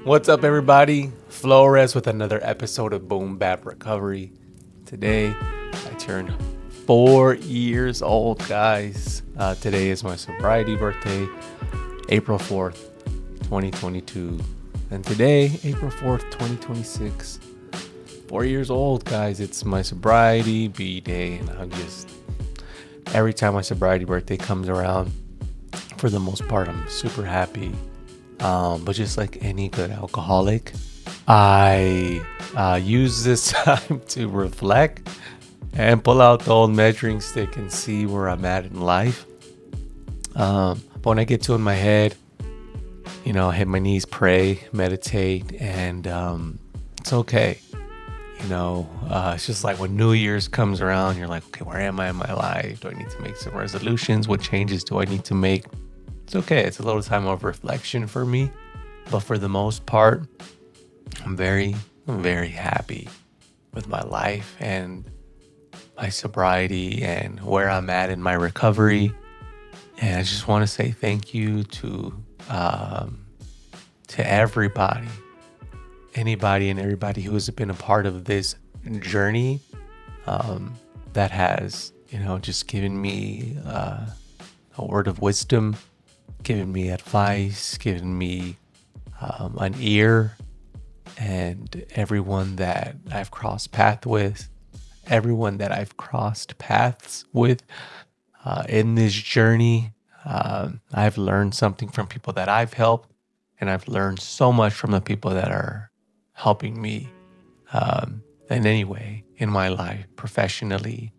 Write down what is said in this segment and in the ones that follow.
What's up, everybody? Flores with another episode of Boom Bap Recovery. Today, I turned 4 years old, guys. Today is my sobriety birthday, April 4th, 2022. And today, April 4th, 2026, 4 years old, guys. It's my sobriety B-day, and every time my sobriety birthday comes around, for the most part, I'm super happy. But just like any good alcoholic, I use this time to reflect and pull out the old measuring stick and see where I'm at in life. But when I get to in my head, I hit my knees, pray, meditate, and it's okay. It's just like when New Year's comes around, you're like, okay, where am I in my life? Do I need to make some resolutions? What changes do I need to make? It's okay. It's a little time of reflection for me. But for the most part, I'm very, very happy with my life and my sobriety and where I'm at in my recovery. And I just want to say thank you to everybody, anybody and everybody who has been a part of this journey that has, just given me a word of wisdom, given me advice, given me an ear, and everyone that I've crossed paths with in this journey. I've learned something from people that I've helped, and I've learned so much from the people that are helping me in any way in my life, professionally,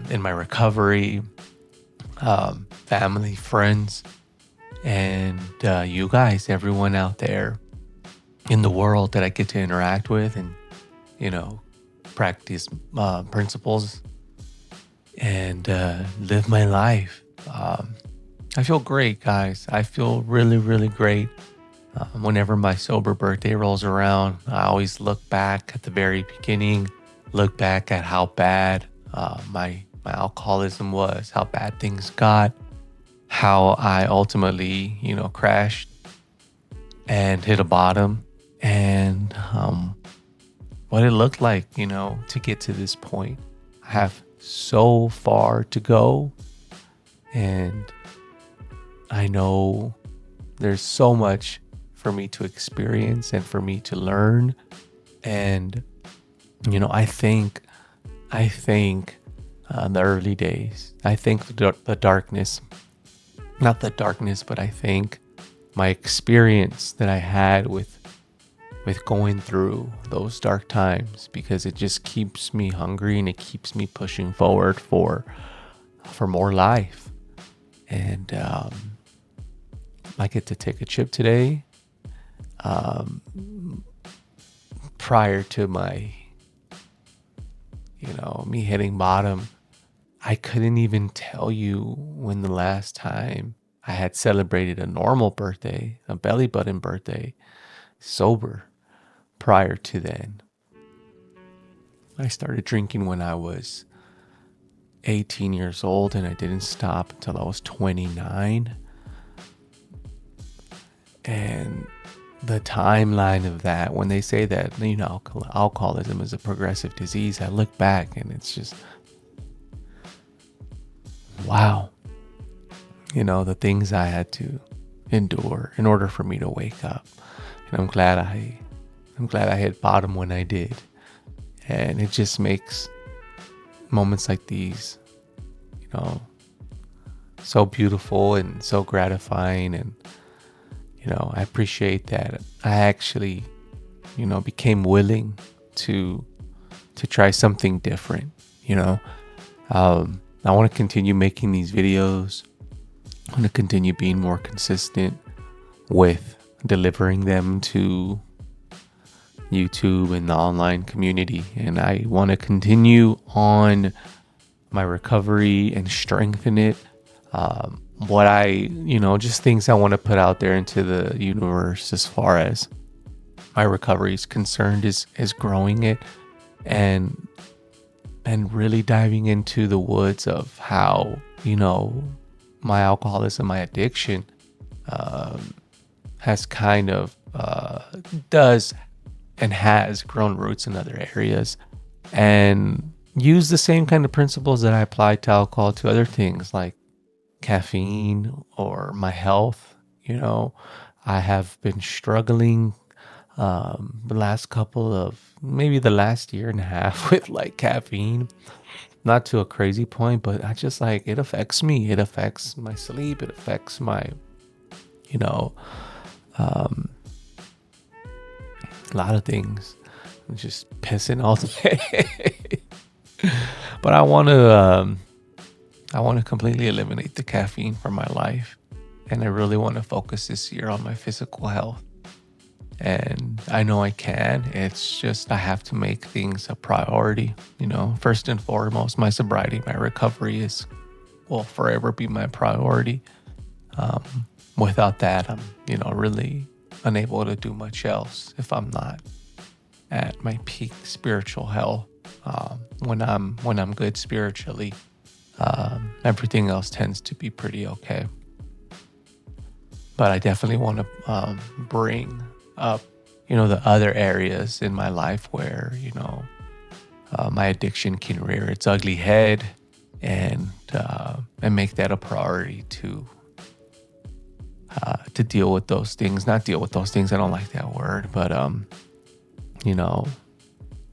in my recovery, family, friends, and you guys, everyone out there in the world that I get to interact with and, practice principles and live my life. I feel great, guys. I feel really, really great. Whenever my sober birthday rolls around, I always look back at the very beginning, look back at how bad my alcoholism was, how bad things got, how I ultimately, crashed and hit a bottom, and what it looked like, to get to this point. I have so far to go, and I know there's so much for me to experience and for me to learn. And, I think the early days, I think the darkness, not the darkness, but I think my experience that I had with going through those dark times, because it just keeps me hungry and it keeps me pushing forward for more life. And I get to take a trip today. Prior to my, me hitting bottom, I couldn't even tell you when the last time I had celebrated a normal birthday, a belly button birthday, sober. Prior to then, I started drinking when I was 18 years old, and I didn't stop until I was 29. And the timeline of that, when they say that, alcoholism is a progressive disease, I look back and it's just, wow. The things I had to endure in order for me to wake up. And I'm glad I hit bottom when I did. And it just makes moments like these, so beautiful and so gratifying. And, I appreciate that I actually, became willing to try something different. I want to continue making these videos. I want to continue being more consistent with delivering them to YouTube and the online community. And I want to continue on my recovery and strengthen it. Just things I want to put out there into the universe as far as my recovery is concerned is growing it and really diving into the woods of how, my alcoholism, my addiction has kind of uh, does and has grown roots in other areas, and use the same kind of principles that I apply to alcohol to other things like caffeine or my health. You know, I have been struggling the last couple of maybe the last year and a half with like caffeine, not to a crazy point, but I just like it affects me. It affects my sleep. It affects my, you know, um, a lot of things. I'm just pissing all day. But I want to completely eliminate the caffeine from my life. And I really want to focus this year on my physical health. And I know I can. It's just I have to make things a priority. You know, first and foremost, my sobriety, my recovery will forever be my priority. Um, Without that, I'm, really unable to do much else if I'm not at my peak spiritual health. When I'm good spiritually, everything else tends to be pretty okay. But I definitely want to bring up, the other areas in my life where, my addiction can rear its ugly head, and make that a priority to deal with those things. Not deal with those things. I don't like that word, but you know,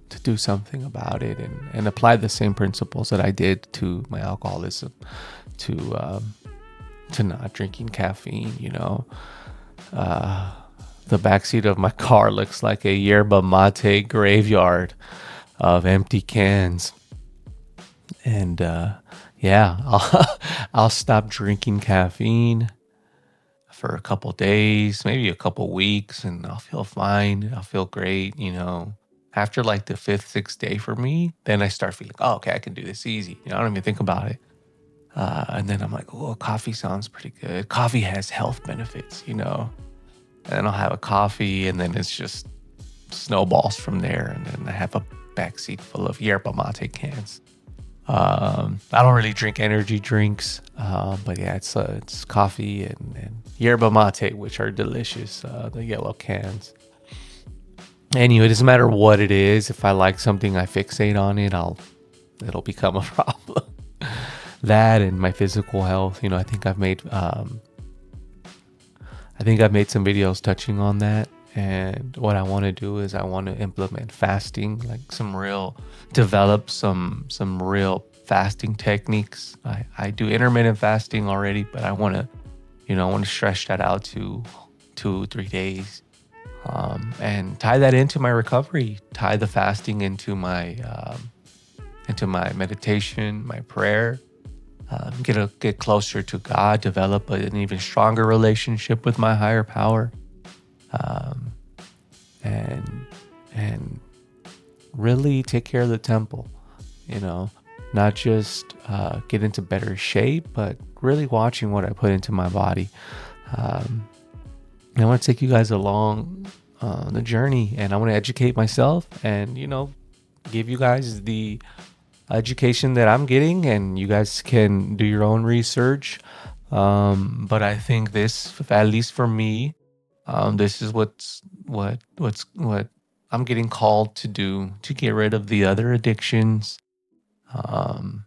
to do something about it, and apply the same principles that I did to my alcoholism, to not drinking caffeine. The backseat of my car looks like a yerba mate graveyard of empty cans. And yeah, I'll stop drinking caffeine for a couple days, maybe a couple weeks, and I'll feel fine. I'll feel great. After like the fifth, sixth day for me, then I start feeling, oh, okay, I can do this easy. I don't even think about it. And then I'm like, oh, coffee sounds pretty good. Coffee has health benefits. And then I'll have a coffee, and then it's just snowballs from there. And then I have a backseat full of yerba mate cans. I don't really drink energy drinks, but yeah, it's coffee and yerba mate, which are delicious. The yellow cans. Anyway, it doesn't matter what it is. If I like something, I fixate on it. It'll become a problem. That and my physical health. I think I've made some videos touching on that. And what I want to do is I want to implement fasting, like develop some real fasting techniques. I do intermittent fasting already, but I want to stretch that out to 2-3 days, and tie that into my recovery. Tie the fasting into my meditation, my prayer. Get closer to God, develop an even stronger relationship with my higher power, and really take care of the temple. Not just get into better shape, but really watching what I put into my body. I want to take you guys along the journey, and I want to educate myself, and give you guys the education that I'm getting, and you guys can do your own research. But I think this, at least for me, this is what I'm getting called to do, to get rid of the other addictions. Um,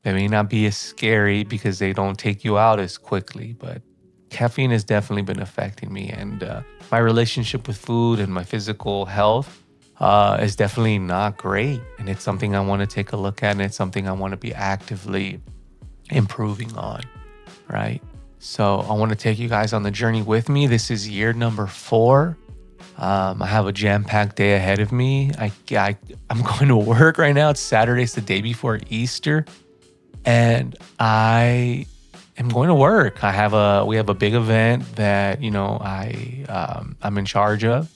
they may not be as scary because they don't take you out as quickly, but caffeine has definitely been affecting me, and my relationship with food and my physical health is definitely not great. And it's something I want to take a look at, and it's something I want to be actively improving on, right? So I want to take you guys on the journey with me. This is year number 4. I have a jam-packed day ahead of me. I'm going to work right now. It's Saturday. It's the day before Easter. And I am going to work. We have a big event that, I'm in charge of.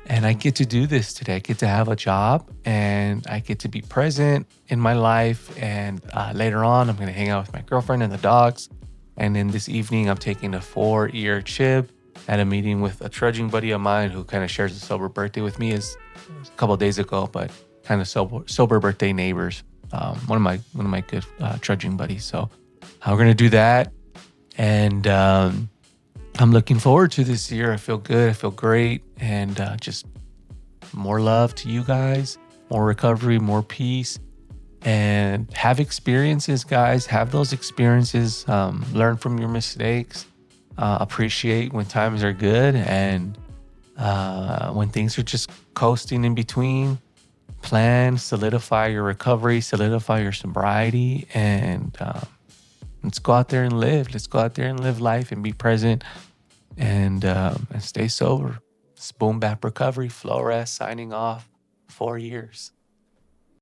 And I get to do this today. I get to have a job, and I get to be present in my life. And later on, I'm going to hang out with my girlfriend and the dogs. And then this evening, I'm taking a 4-year chip at a meeting with a trudging buddy of mine who kind of shares a sober birthday with me. Is a couple of days ago, but kind of sober birthday neighbors. One of my good trudging buddies. So we're going to do that. And I'm looking forward to this year. I feel good. I feel great. And just more love to you guys, more recovery, more peace, and have experiences, guys. Have those experiences. Learn from your mistakes. Appreciate when times are good, and when things are just coasting in between. Plan, solidify your recovery, solidify your sobriety, and let's go out there and live. Let's go out there and live life and be present and stay sober. It's Boom Bap Recovery. Flores signing off. 4 years.